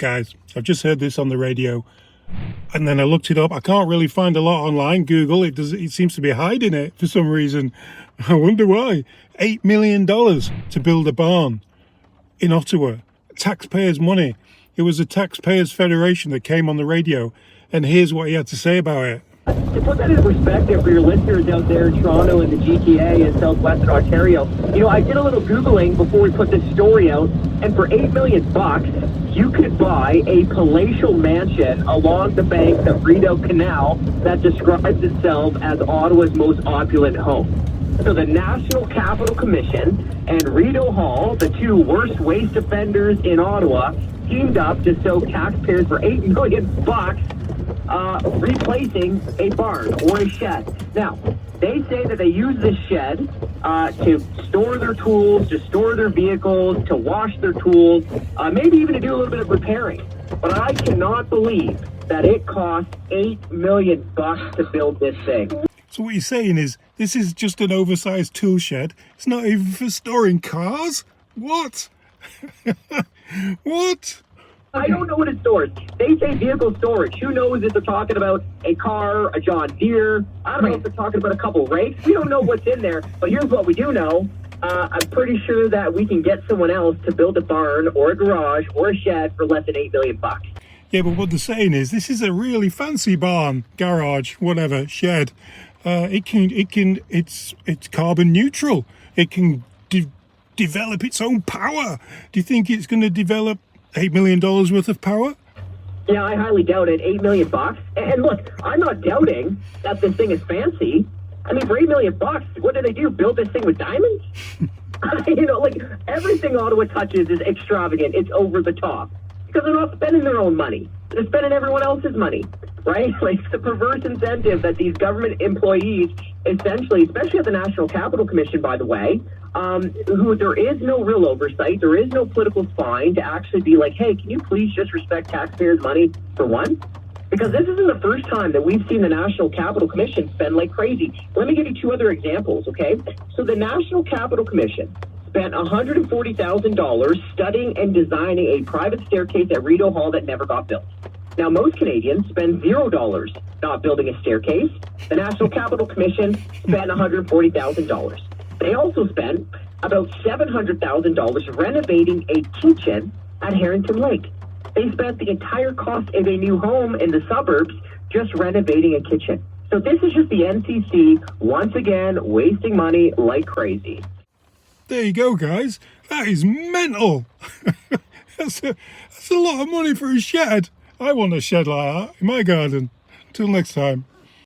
guys, I've just heard this on the radio, and then I looked it up. I can't really find a lot online. Google, it seems to be hiding it for some reason. I wonder why. $8 million to build a barn in Ottawa. Taxpayers' money. It was the Taxpayers Federation that came on the radio, and here's what he had to say about it. To put that into perspective for your listeners out there in Toronto and the GTA and Southwestern Ontario, I did a little Googling before we put this story out, and for $8 million, you could buy a palatial mansion along the banks of Rideau Canal that describes itself as Ottawa's most opulent home. So the National Capital Commission and Rideau Hall, the two worst waste offenders in Ottawa, teamed up to soak taxpayers for $8 million replacing a barn or a shed. Now, they say that they use this shed to store their tools, to store their vehicles, to wash their tools, maybe even to do a little bit of repairing. But I cannot believe that it cost $8 million to build this thing. So what you're saying is, this is just an oversized tool shed. It's not even for storing cars? What? What? I don't know what it stores. They say vehicle storage. Who knows if they're talking about a car, a John Deere? I don't know if they're talking about a couple rakes. We don't know what's in there. But here's what we do know. I'm pretty sure that we can get someone else to build a barn or a garage or a shed for less than $8 million. Yeah, but what they're saying is, this is a really fancy barn, garage, whatever, shed. It's carbon neutral. It can develop its own power. Do you think it's going to develop $8 million worth of power? Yeah, I highly doubt it. $8 million. And look, I'm not doubting that this thing is fancy. I mean, for $8 million, what do they do? Build this thing with diamonds? Everything Ottawa touches is extravagant. It's over the top. Because they're not spending their own money. They're spending everyone else's money, right? It's the perverse incentive that these government employees, essentially, especially at the National Capital Commission, by the way, who there is no real oversight, there is no political spine to actually be like, hey, can you please just respect taxpayers' money for one? Because this isn't the first time that we've seen the National Capital Commission spend like crazy. Let me give you two other examples, okay? So the National Capital Commission spent $140,000 studying and designing a private staircase at Rideau Hall that never got built. Now, most Canadians spend $0 not building a staircase. The National Capital Commission spent $140,000. They also spent about $700,000 renovating a kitchen at Harrington Lake. They spent the entire cost of a new home in the suburbs just renovating a kitchen. So this is just the NCC, once again, wasting money like crazy. There you go, guys. That is mental. That's a lot of money for a shed. I want a shed like that in my garden. Till next time.